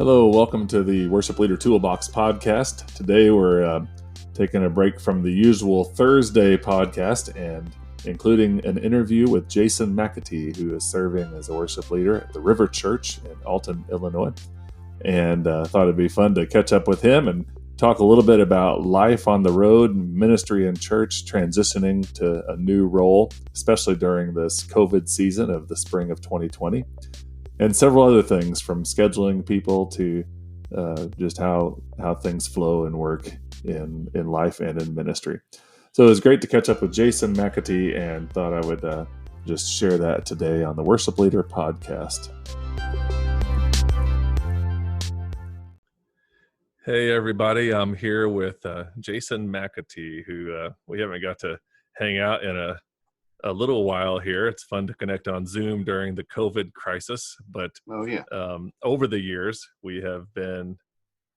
Hello, welcome to the Worship Leader Toolbox podcast. Today we're taking a break from the usual Thursday podcast and including an interview with Jason McAtee, who is serving as a worship leader at the River Church in Alton, Illinois. And thought it'd be fun to catch up with him and talk a little bit about life on the road, ministry in church, transitioning to a new role, especially during this COVID season of the spring of 2020. And several other things, from scheduling people to just how things flow and work in life and in ministry. So it was great to catch up with Jason McAtee, and thought I would just share that today on the Worship Leader podcast. Hey everybody, I'm here with Jason McAtee, who we haven't got to hang out in a little while here. It's fun to connect on Zoom during the COVID crisis, but over the years we have been,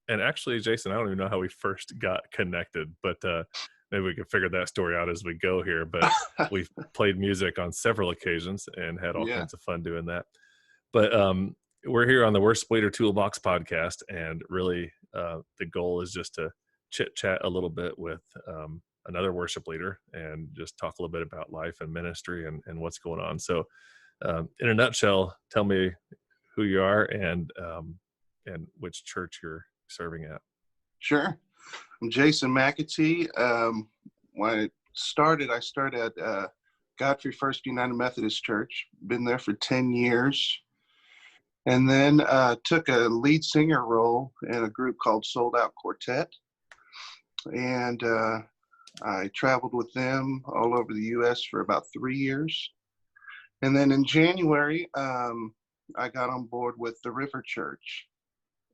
and actually, Jason, I don't even know how we first got connected, but maybe we can figure that story out as we go here. But we've played music on several occasions and had all kinds of fun doing that. But we're here on the Worship Leader Toolbox podcast, and really the goal is just to chit chat a little bit with another worship leader and just talk a little bit about life and ministry and what's going on. So in a nutshell, tell me who you are and which church you're serving at. Sure. I'm Jason McAtee. When I started at Godfrey First United Methodist Church. Been there for 10 years. And then took a lead singer role in a group called Sold Out Quartet. And I traveled with them all over the U.S. for about 3 years. And then in January, I got on board with the River Church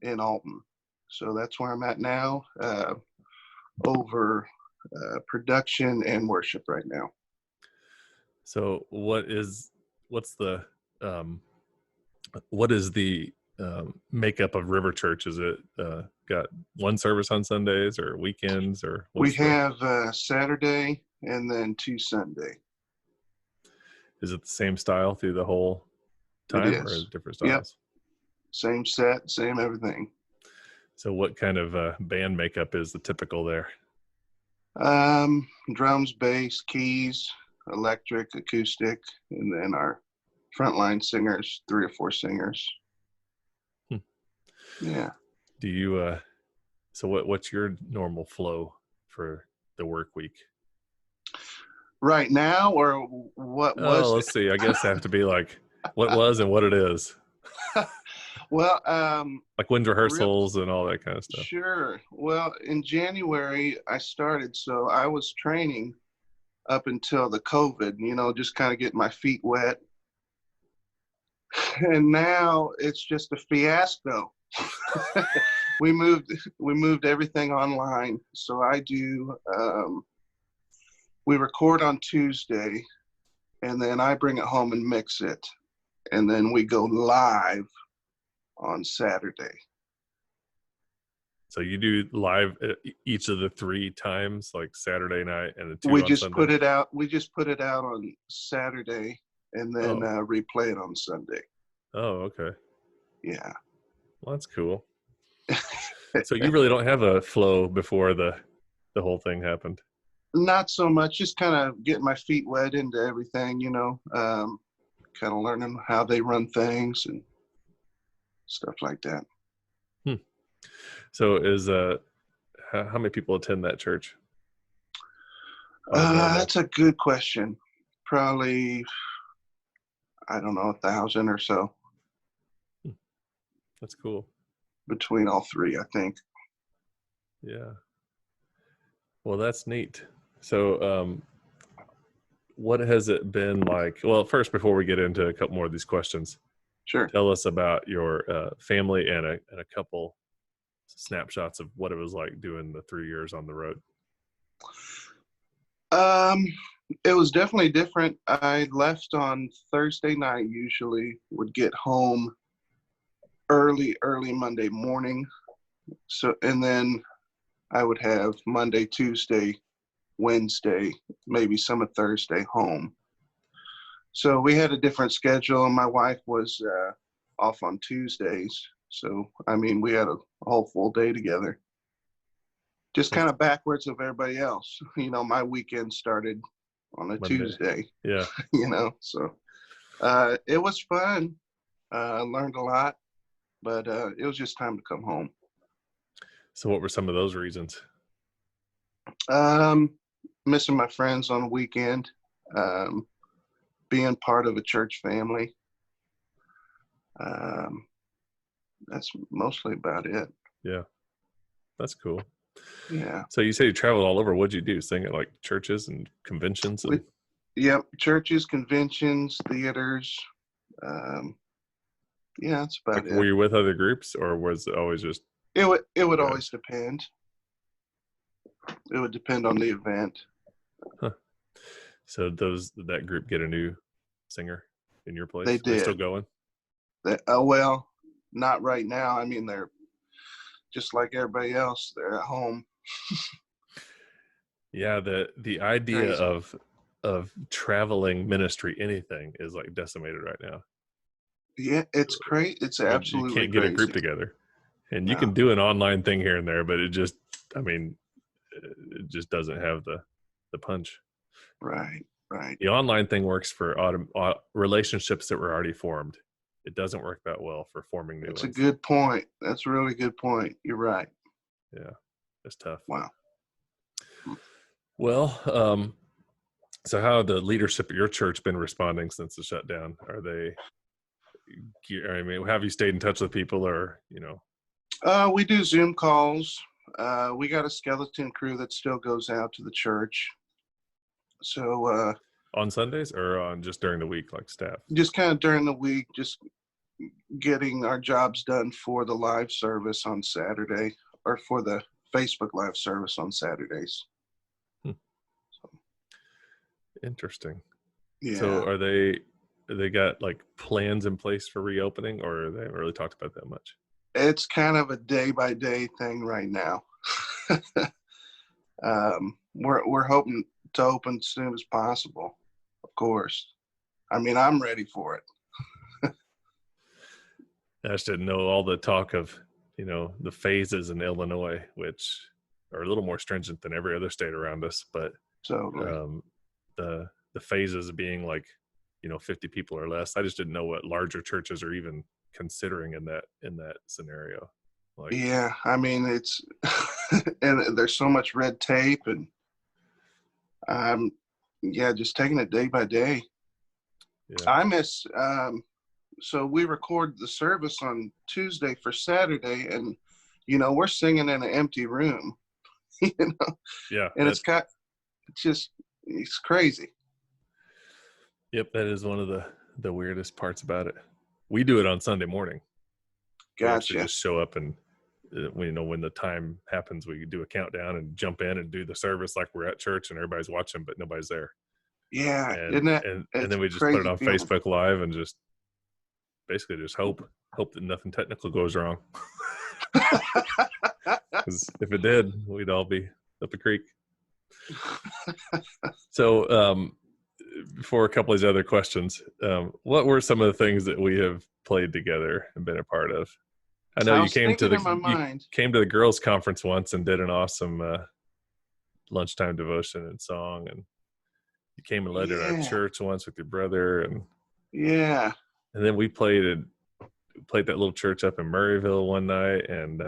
in Alton. So that's where I'm at now, over production and worship right now. So what is the makeup of River Church? Is it got one service on Sundays or weekends, or we have Saturday and then 2 Sunday. Is it the same style through the whole time, or is it different styles? Yep. Same set, same everything. So what kind of band makeup is the typical there? Drums, bass, keys, electric, acoustic, and then our frontline singers, 3 or 4 singers. Yeah. Do you so what's your normal flow for the work week right now, or what was let's see, I guess I have to be like what was and what it is. Well, like wind rehearsals and all that kind of stuff. Sure. Well, in January I started, so I was training up until the COVID, just kind of getting my feet wet. And now it's just a fiasco. We moved everything online. So I do, we record on Tuesday, and then I bring it home and mix it. And then we go live on Saturday. So you do live each of the 3 times, like Saturday night and the 2 we on just Sunday? We just put it out on Saturday and then replay it on Sunday. Oh, okay. Yeah. Well, that's cool. So you really don't have a flow before the whole thing happened? Not so much. Just kind of getting my feet wet into everything, kind of learning how they run things and stuff like that. So is how many people attend that church? That's a good question. Probably, I don't know, 1,000 or so. That's cool. Between all 3, I think. Yeah. Well, that's neat. So what has it been like? Well, first, before we get into a couple more of these questions, sure, tell us about your family and a couple snapshots of what it was like doing the 3 years on the road. It was definitely different. I left on Thursday night, usually would get home early Monday morning. So, and then I would have Monday, Tuesday, Wednesday, maybe some of Thursday home. So we had a different schedule. My wife was off on Tuesdays, So, I mean, we had a whole full day together. Just kind of backwards of everybody else. My weekend started on a Monday. Tuesday, Yeah. So it was fun. I learned a lot, but it was just time to come home. So what were some of those reasons? Missing my friends on the weekend, being part of a church family. That's mostly about it. Yeah. That's cool. Yeah. So you say you traveled all over. What'd you do? Sing at like churches and conventions? Yep. Churches, conventions, theaters. Yeah, that's about it. Were you with other groups, or was it always just? It would always depend. It would depend on the event. Huh. So that group get a new singer in your place? They did. They're still going? Well, not right now. I mean, they're just like everybody else. They're at home. Yeah, the idea of traveling ministry, anything, is like decimated right now. Yeah, it's crazy. It's absolutely you can't get a group together, and you can do an online thing here and there, but it just doesn't have the punch. Right. The online thing works for relationships that were already formed. It doesn't work that well for forming new ones. That's a good point. That's a really good point. You're right. Yeah, it's tough. Wow. Well, so how the leadership at your church been responding since the shutdown? Have you stayed in touch with people, or? We do Zoom calls. We got a skeleton crew that still goes out to the church. So on Sundays or on just during the week, like staff? Just kind of during the week, just getting our jobs done for the live service on Saturday, or for the Facebook live service on Saturdays. Interesting. Yeah. So they got like plans in place for reopening, or they haven't really talked about that much? It's kind of a day by day thing right now. We're hoping to open as soon as possible, of course. I mean, I'm ready for it. I just didn't know all the talk of, the phases in Illinois, which are a little more stringent than every other state around us, but totally. The phases being like, 50 people or less. I just didn't know what larger churches are even considering in that scenario. Like, yeah, I mean, it's and there's so much red tape, and just taking it day by day. Yeah. I miss so we record the service on Tuesday for Saturday, and we're singing in an empty room. Yeah, and it's crazy. Yep, that is one of the weirdest parts about it. We do it on Sunday morning. Gotcha. We just show up, and when the time happens, we do a countdown and jump in and do the service like we're at church and everybody's watching, but nobody's there. Yeah, and then we just put it on Facebook Live and just basically just hope that nothing technical goes wrong. Because if it did, we'd all be up the creek. So before a couple of these other questions, what were some of the things that we have played together and been a part of? I know you came to the girls' conference once and did an awesome lunchtime devotion and song, and you came and led at our church once with your brother, and and then we played that little church up in Murrayville one night, and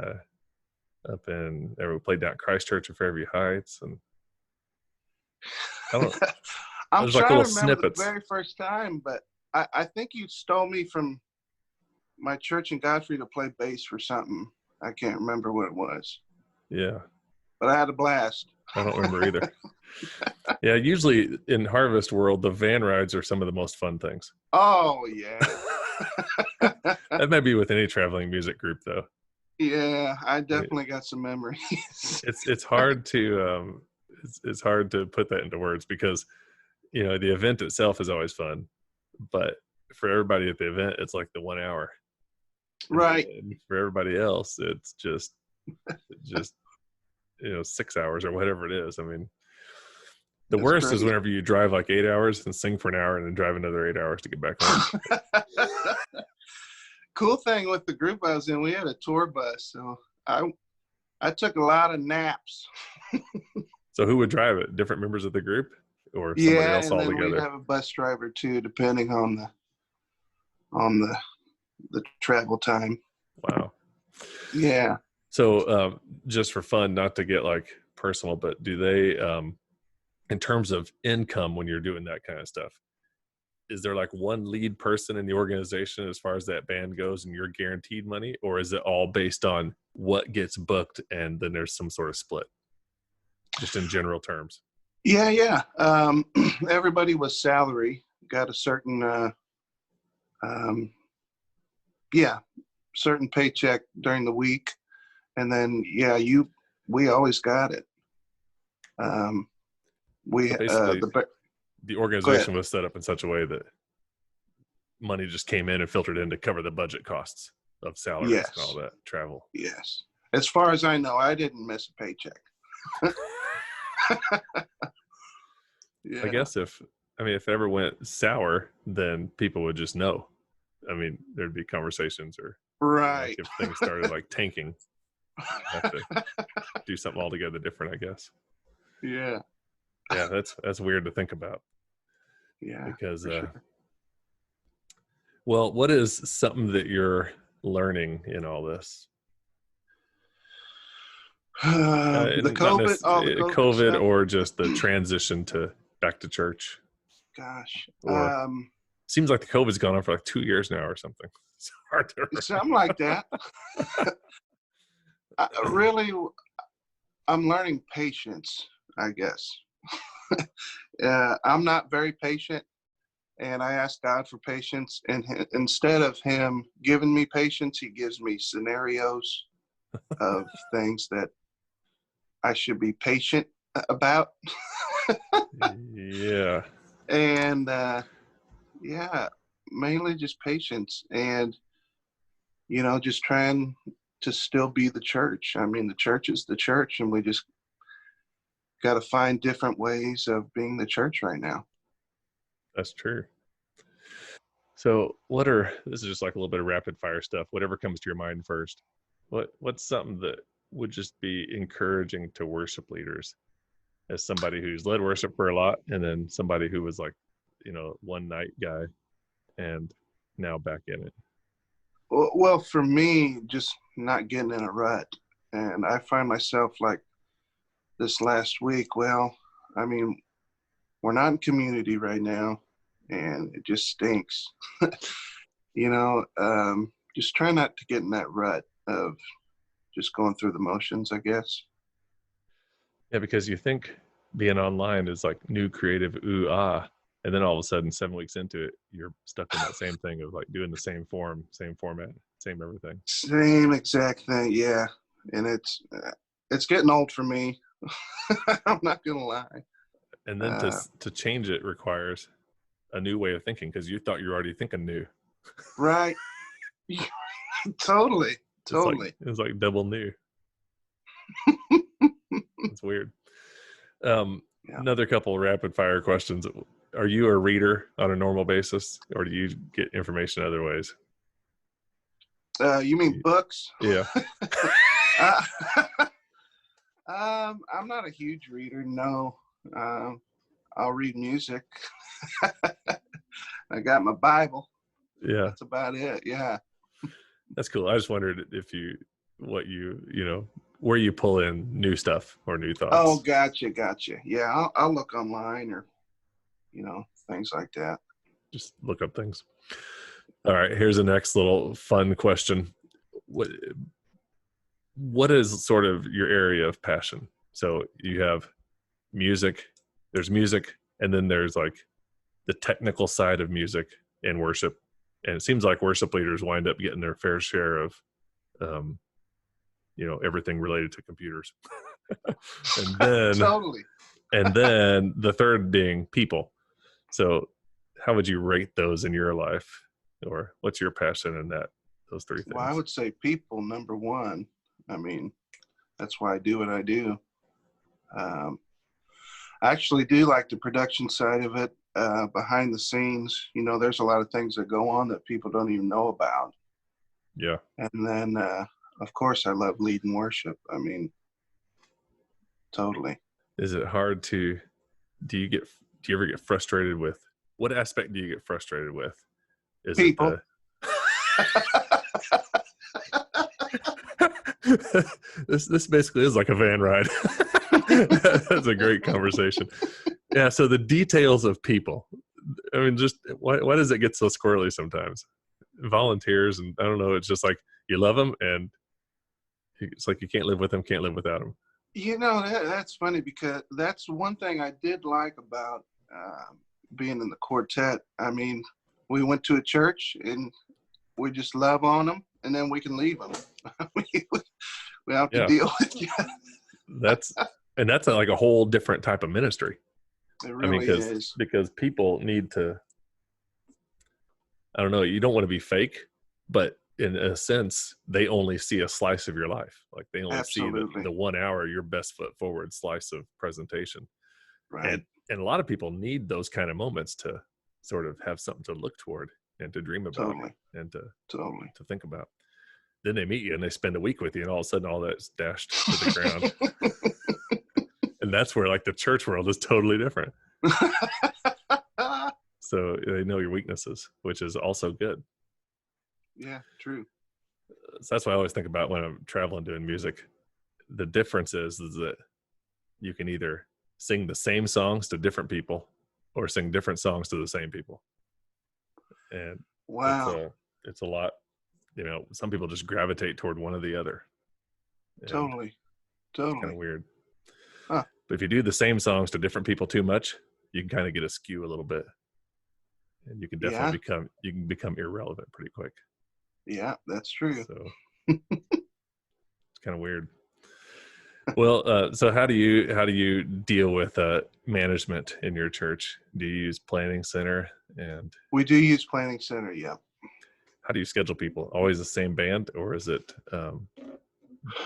we played down at Christ Church in Fairview Heights, and I don't. I'm There's trying like little to remember snippets. The very first time, but I think you stole me from my church in Godfrey to play bass for something. I can't remember what it was. Yeah. But I had a blast. I don't remember either. Yeah, usually in Harvest World, the van rides are some of the most fun things. Oh, yeah. That might be with any traveling music group, though. Yeah, I definitely got some memories. It's hard to it's hard to put that into words, because the event itself is always fun, but for everybody at the event, it's like the 1 hour. Right. And for everybody else, it's just 6 hours or whatever it is. I mean, That's worst great. Is whenever you drive like 8 hours and sing for an hour and then drive another 8 hours to get back home. cool thing with the group I was in, we had a tour bus, so I took a lot of naps. So who would drive it? Different members of the group, or somebody Yeah, else and then we'd altogether? have a bus driver too, depending on the travel time. Wow. Yeah. So just for fun, not to get like personal, but do they, in terms of income, when you're doing that kind of stuff, is there like one lead person in the organization as far as that band goes and you're guaranteed money, or is it all based on what gets booked and then there's some sort of split, just in general terms? Yeah. Everybody was salary, got a certain, certain paycheck during the week. And then, we always got it. So basically the Go ahead. organization was set up in such a way that money just came in and filtered in to cover the budget costs of salaries Yes. and all that travel. Yes. As far as I know, I didn't miss a paycheck. Yeah. I guess if it ever went sour, then people would just know. I mean, there'd be conversations, or Right. like if things started like tanking, have to do something altogether different, I guess. Yeah. Yeah, that's weird to think about. Yeah. Because sure. well, what is something that you're learning in all this? The Not COVID, all the COVID COVID stuff. or just the transition to back to church. Gosh. Or seems like the COVID's gone on for like 2 years now or something. It's hard to remember. Something like that. I'm learning patience, I guess. I'm not very patient, and I ask God for patience. And instead of Him giving me patience, He gives me scenarios of things that I should be patient about. Yeah. And mainly just patience, and just trying to still be the church. I mean, the church is the church, and we just got to find different ways of being the church right now. That's true. So this is just like a little bit of rapid fire stuff, whatever comes to your mind first. What's something that would just be encouraging to worship leaders, as somebody who's led worship for a lot, and then somebody who was like, one night guy and now back in it? Well, for me, just not getting in a rut. And I find myself like this last week, well, I mean, we're not in community right now, and it just stinks. Just try not to get in that rut of just going through the motions, I guess. Yeah, because you think being online is like new creative and then all of a sudden 7 weeks into it, you're stuck in that same thing of like doing the same form, same format, same everything. Same exact thing, yeah. And it's getting old for me. I'm not gonna lie. And then to change it requires a new way of thinking, because you thought you were already thinking new. Right. Totally. It's like double new. It's weird. Another couple of rapid fire questions. Are you a reader on a normal basis, or do you get information other ways? You mean books? Yeah. I'm not a huge reader, no. I'll read music. I got my Bible. Yeah. That's about it. Yeah. That's cool. I just wondered where you pull in new stuff or new thoughts. Oh, gotcha. Yeah, I'll look online, or things like that. Just look up things. All right, here's the next little fun question. What is sort of your area of passion? So you have music, and then there's like the technical side of music and worship. And it seems like worship leaders wind up getting their fair share of, everything related to computers. And then Totally. And then the third being people. So how would you rate those in your life? Or what's your passion in those three things? Well, I would say people, number one. I mean, that's why I do what I do. I actually do like the production side of it, behind the scenes. There's a lot of things that go on that people don't even know about. Yeah. And then, of course, I love leading worship. I mean, totally. Is it hard to, do you ever get frustrated with, what aspect do you get frustrated with? Is it People. the, this basically is like a van ride. That's a great conversation. Yeah. So the details of people, I mean, just why does it get so squirrely sometimes? Volunteers, and I don't know, it's just like you love them and it's like you can't live with them, can't live without them. That's funny, because that's one thing I did like about being in the quartet. I mean, we went to a church and we just love on them, and then we can leave them. We have to deal with you. That's like a whole different type of ministry. It really is. Because people need to, I don't know, you don't want to be fake, but in a sense, they only see a slice of your life. Like they only see the 1 hour, your best foot forward slice of presentation. Right. And a lot of people need those kind of moments to sort of have something to look toward and to dream about and to think about. Then they meet you and they spend a week with you, and all of a sudden all that's dashed to the ground. And that's where like the church world is totally different. So they know your weaknesses, which is also good. Yeah, true. So that's what I always think about when I'm traveling doing music. The difference is that you can either sing the same songs to different people or sing different songs to the same people. And wow, it's a lot, some people just gravitate toward one or the other. Totally. It's kind of weird. Huh. But if you do the same songs to different people too much, you can kind of get a skew a little bit. And you can definitely become irrelevant pretty quick. Yeah, that's true. So it's kind of weird. Well, so how do you deal with management in your church? Do you use Planning Center? And we do use Planning Center. Yeah. How do you schedule people? Always the same band, or is it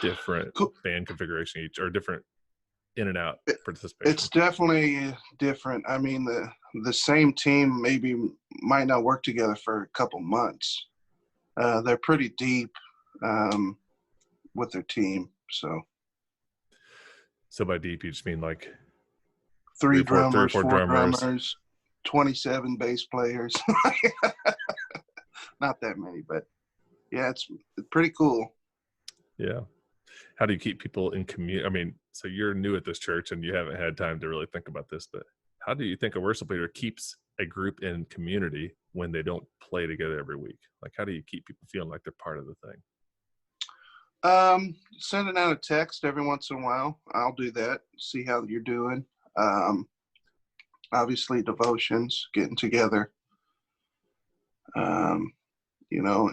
different band configuration each, or different in and out participation? It's definitely different. I mean, the same team might not work together for a couple months. They're pretty deep with their team. So by deep, you just mean like three or four drummers, 27 bass players. Not that many, but yeah, it's pretty cool. Yeah. How do you keep people in community? I mean, so you're new at this church and you haven't had time to really think about this, but how do you think a worship leader keeps a group in community when they don't play together every week? Like, how do you keep people feeling like they're part of the thing? Sending out a text every once in a while. I'll do that. See how you're doing. Obviously devotions, getting together.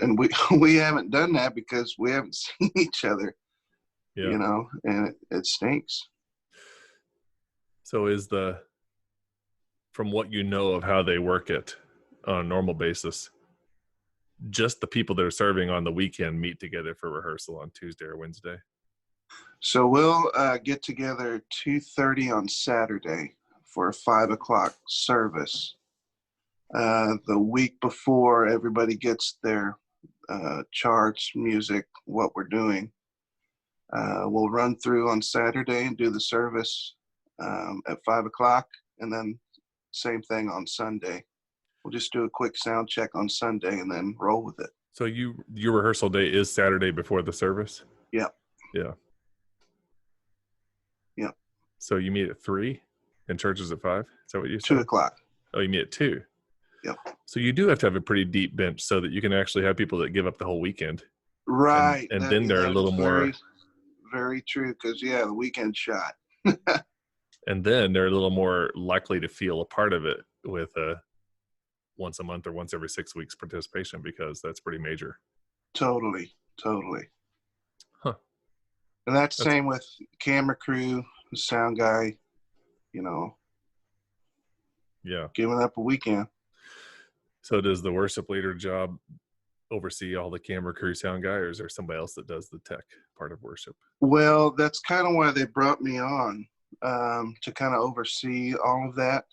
And we haven't done that because we haven't seen each other. Yeah. And it stinks. So from what you know of how they work it on a normal basis, just the people that are serving on the weekend meet together for rehearsal on Tuesday or Wednesday? So we'll get together 2:30 on Saturday for a 5:00 service. The week before, everybody gets their charts, music, what we're doing. We'll run through on Saturday and do the service at 5:00, and then same thing on Sunday. We'll just do a quick sound check on Sunday and then roll with it. So your rehearsal day is Saturday before the service? Yeah. Yeah. Yeah. So you meet at 3 and church is at 5? Is that what you said? 2:00. Oh, you meet at 2? Yep. So you do have to have a pretty deep bench so that you can actually have people that give up the whole weekend. Right. And then they're a little more. Very true, because, the weekend shot. And then they're a little more likely to feel a part of it with a once a month or once every 6 weeks participation, because that's pretty major. Totally. Huh. And that's the same with camera crew, the sound guy, Yeah. Giving up a weekend. So does the worship leader job oversee all the camera crew, sound guy, or is there somebody else that does the tech part of worship? Well, that's kind of why they brought me on, to kind of oversee all of that.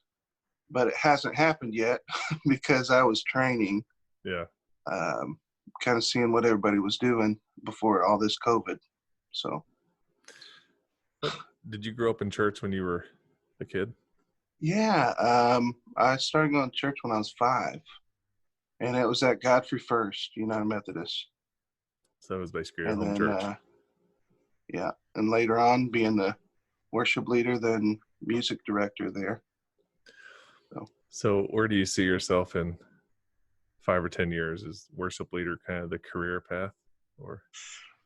But it hasn't happened yet because I was training. Yeah. kind of seeing what everybody was doing before all this COVID. So. What, did you grow up in church when you were a kid? Yeah, I started going to church when I was 5, and it was at Godfrey First United Methodist. So it was basically your And home then, church. yeah, and later on being the worship leader, then music director there. So where do you see yourself in 5 or 10 years? Is worship leader kind of the career path, or?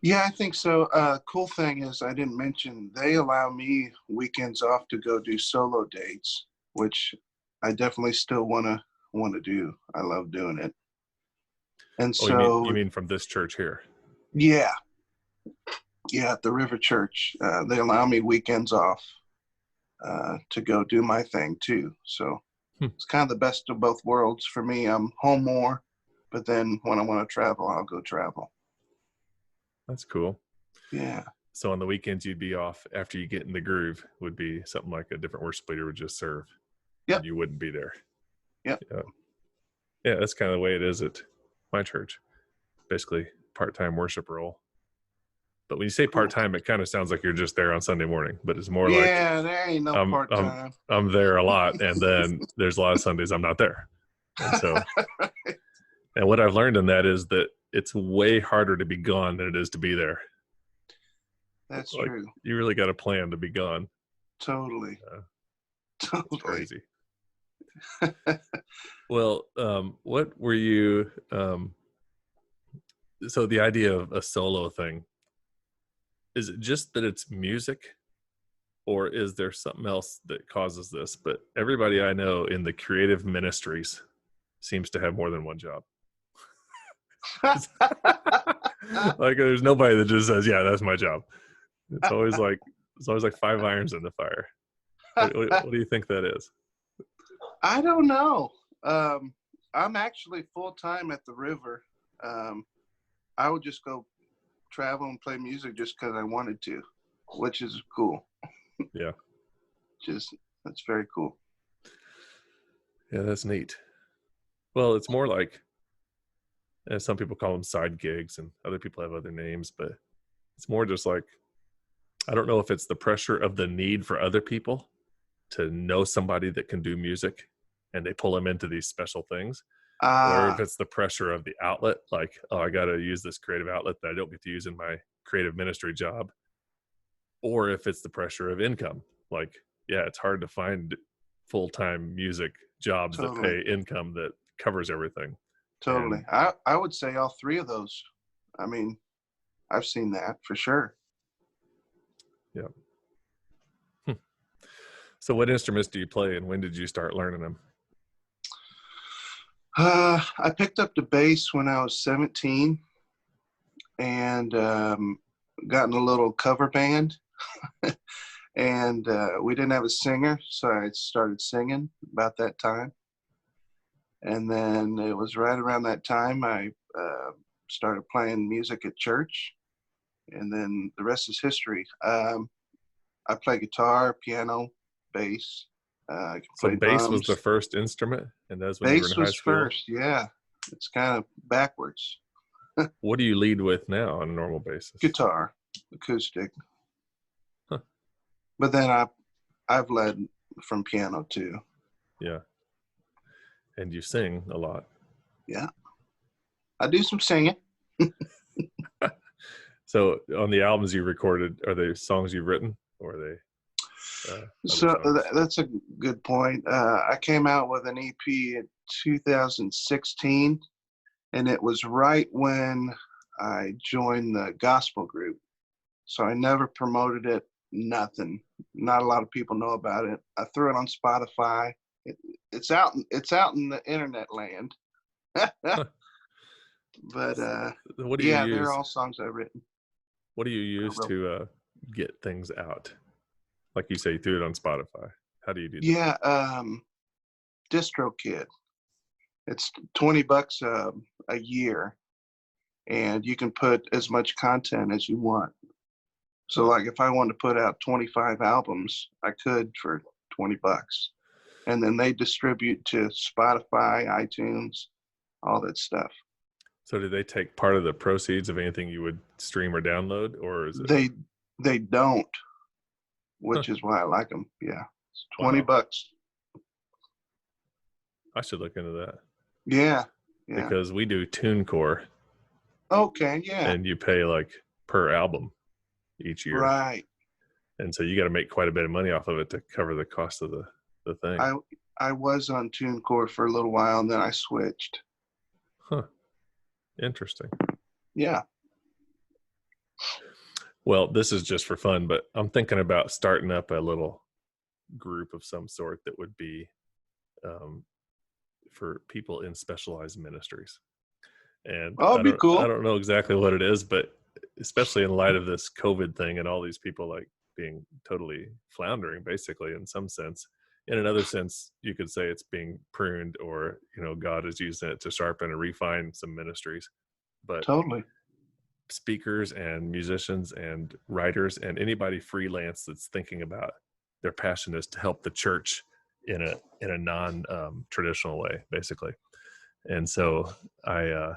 Yeah, I think so. Cool thing is I didn't mention they allow me weekends off to go do solo dates, which I definitely still want to do. I love doing it. And Oh, so, you mean from this church here? yeah, at the River Church, they allow me weekends off to go do my thing too. So it's kind of the best of both worlds for me. I'm home more, but then when I want to travel, I'll go travel. That's cool. Yeah. So on the weekends you'd be off after you get in the groove, would be something like a different worship leader would just serve. Yep. And you wouldn't be there. Yep. Yeah, that's kind of the way it is at my church. Basically part-time worship role. But when you say part-time, it kind of sounds like you're just there on Sunday morning, but it's more like, yeah, there ain't no part-time. I'm there a lot, and then there's a lot of Sundays I'm not there. And so, and what I've learned in that is that it's way harder to be gone than it is to be there. That's like, true. You really got to plan to be gone. Totally. Totally. Crazy. Well, what were you, so the idea of a solo thing, is it just that it's music, or is there something else that causes this? But everybody I know in the creative ministries seems to have more than one job. Like there's nobody that just says, yeah, that's my job. It's always like 5 irons in the fire. What do you think that is? I don't know. I'm actually full-time at the River. I would just go travel and play music just because I wanted to, which is cool. Yeah. That's very cool. Yeah, that's neat. Well, it's more like, and some people call them side gigs and other people have other names, but it's more just like, I don't know if it's the pressure of the need for other people to know somebody that can do music and they pull them into these special things, or if it's the pressure of the outlet, like, oh, I got to use this creative outlet that I don't get to use in my creative ministry job, or if it's the pressure of income. Like, yeah, it's hard to find full-time music jobs that pay income that covers everything. Totally. I would say all three of those. I mean, I've seen that for sure. Yeah. So what instruments do you play and when did you start learning them? I picked up the bass when I was 17 and got in a little cover band. And we didn't have a singer, so I started singing about that time. And then it was right around that time I started playing music at church. And then the rest is history. I play guitar, piano, bass. So bass drums. was the first instrument, and that's when you were in high school? Bass was first, yeah. It's kind of backwards. What do you lead with now on a normal basis? Guitar, acoustic. Huh. But then I've led from piano too. Yeah. And you sing a lot. Yeah. I do some singing. So on the albums you recorded, are they songs you've written, or are they so that's a good point. I came out with an EP in 2016, and it was right when I joined the gospel group. So I never promoted it, nothing. Not a lot of people know about it. I threw it on Spotify. It's out in the internet land. But what do you use? they're all songs I've written. What do you use to get things out? Like you say, you threw it on Spotify. How do you do that? Yeah, DistroKid. It's $20 a year, and you can put as much content as you want. So, like, if I wanted to put out 25 albums, I could for $20, and then they distribute to Spotify, iTunes, all that stuff. So do they take part of the proceeds of anything you would stream or download, or is it? They don't, Huh, which is why I like them. Yeah, it's wow. $20. I should look into that Yeah, yeah. because we do TuneCore, Okay, yeah, and you pay like per album each year, right. and so you got to make quite a bit of money off of it to cover the cost of the thing. I was on TuneCore for a little while, and then I switched. Huh. Interesting. Yeah. Well, this is just for fun, but I'm thinking about starting up a little group of some sort that would be um, for people in specialized ministries. And Oh, it'd be I cool. don't know exactly what it is, but especially in light of this COVID thing and all these people like being totally floundering, basically, in some sense. In another sense, you could say it's being pruned, or God is using it to sharpen and refine some ministries. But Totally. speakers and musicians and writers and anybody freelance that's thinking about their passion is to help the church in a non traditional way, basically. And so I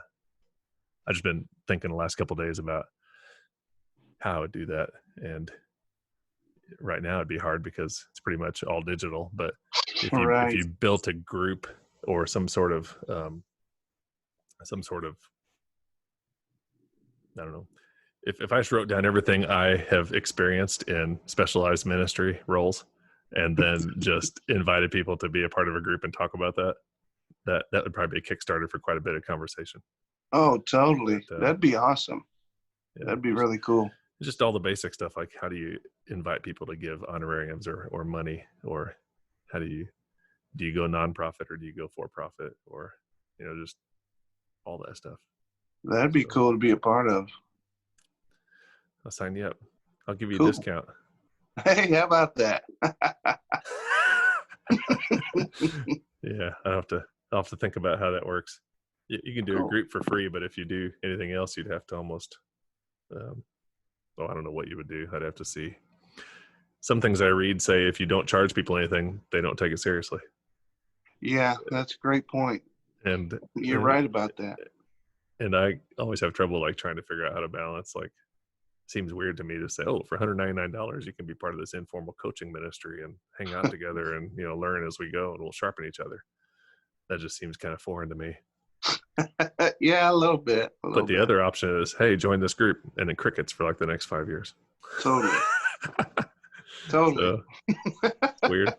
just been thinking the last couple of days about how I would do that. And right now it'd be hard because it's pretty much all digital. But if Right. you built a group or some sort of I don't know, if I just wrote down everything I have experienced in specialized ministry roles and then just invited people to be a part of a group and talk about that would probably be a Kickstarter for quite a bit of conversation. Oh, totally. But, That'd be awesome. yeah, That'd be really cool. just all the basic stuff, like how do you invite people to give honorariums or money, or how do you go nonprofit or do you go for profit, or just all that stuff. That'd be So cool to be a part of. I'll sign you up. I'll give you a Cool. discount. Hey, how about that? Yeah, I'll have to think about how that works. You can do a Cool. group for free, but if you do anything else, you'd have to almost I don't know what you would do. I'd have to see. Some things I read say if you don't charge people anything, they don't take it seriously. Yeah, that's a great point. And You're right about that. And I always have trouble like trying to figure out how to balance. Like, it seems weird to me to say, oh, for $199 you can be part of this informal coaching ministry and hang out together and learn as we go, and we'll sharpen each other. That just seems kind of foreign to me. Yeah, a little bit. But the other option is, hey, join this group, and then crickets for like the next 5 years. Totally. Totally. So, weird.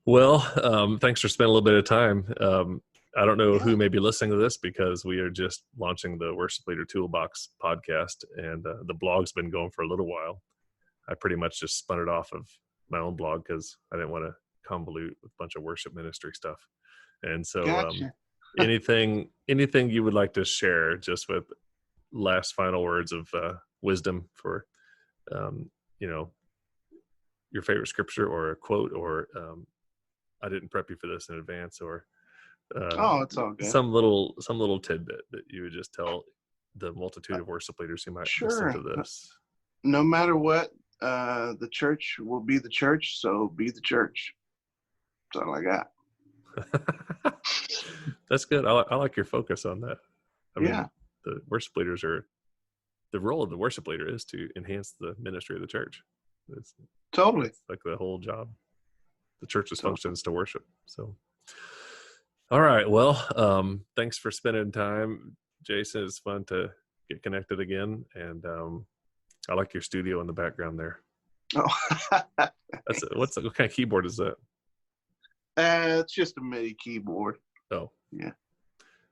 Well, thanks for spending a little bit of time. I don't know who may be listening to this because we are just launching the Worship Leader Toolbox podcast, and the blog's been going for a little while. I pretty much just spun it off of my own blog because I didn't want to convolute with a bunch of worship ministry stuff. And so Gotcha. anything you would like to share, just with last final words of wisdom for your favorite scripture or a quote, or I didn't prep you for this in advance, or Oh, it's all good. some little tidbit that you would just tell the multitude of worship leaders who might listen Sure. to this. No matter what, the church will be the church, so be the church. That's all I got. That's good. I like your focus on that. I mean, Yeah. the worship leaders the role of the worship leader is to enhance the ministry of the church. It's Totally. like the whole job. The church's Totally. function is to worship. So, all right. Well, thanks for spending time, Jason. It's fun to get connected again. And I like your studio in the background there. Oh. What kind of keyboard is that? It's just a MIDI keyboard. Oh. Yeah.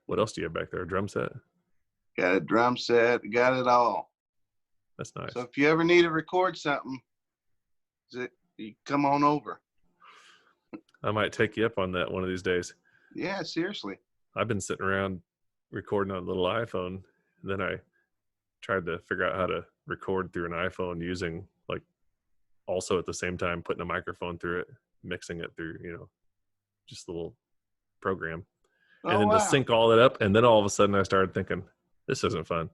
What else do you have back there? A drum set? Got a drum set. Got it all. That's nice. So if you ever need to record something, you come on over. I might take you up on that one of these days. Yeah, seriously. I've been sitting around recording on a little iPhone. And then I tried to figure out how to record through an iPhone using, like, also at the same time putting a microphone through it, mixing it through, just a little program. And then to sync all that up. And then all of a sudden I started thinking, this isn't fun.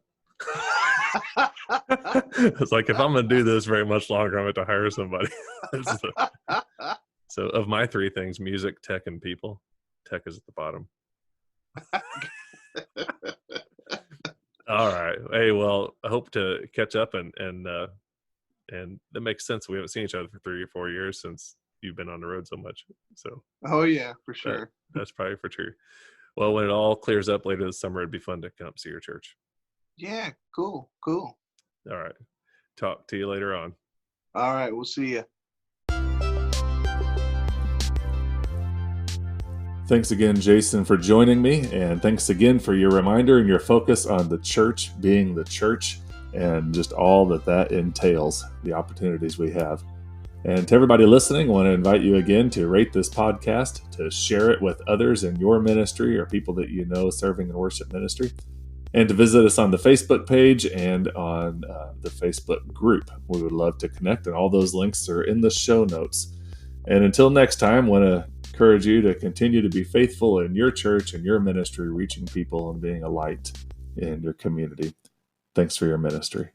It's like, if I'm going to do this very much longer, I'm going to have to hire somebody. So of my three things, music, tech, and people, tech is at the bottom. All right. Hey, well, I hope to catch up and that makes sense. We haven't seen each other for 3 or 4 years since you've been on the road so much. So Oh yeah, for that sure. that's probably for true. Well, when it all clears up later this summer, it'd be fun to come see your church. Yeah, cool, cool. All right. Talk to you later on. All right, we'll see you. Thanks again, Jason, for joining me. And thanks again for your reminder and your focus on the church being the church and just all that entails, the opportunities we have. And to everybody listening, I want to invite you again to rate this podcast, to share it with others in your ministry or people that you know serving in worship ministry, and to visit us on the Facebook page and on the Facebook group. We would love to connect, and all those links are in the show notes. And until next time, I want to encourage you to continue to be faithful in your church and your ministry, reaching people and being a light in your community. Thanks for your ministry.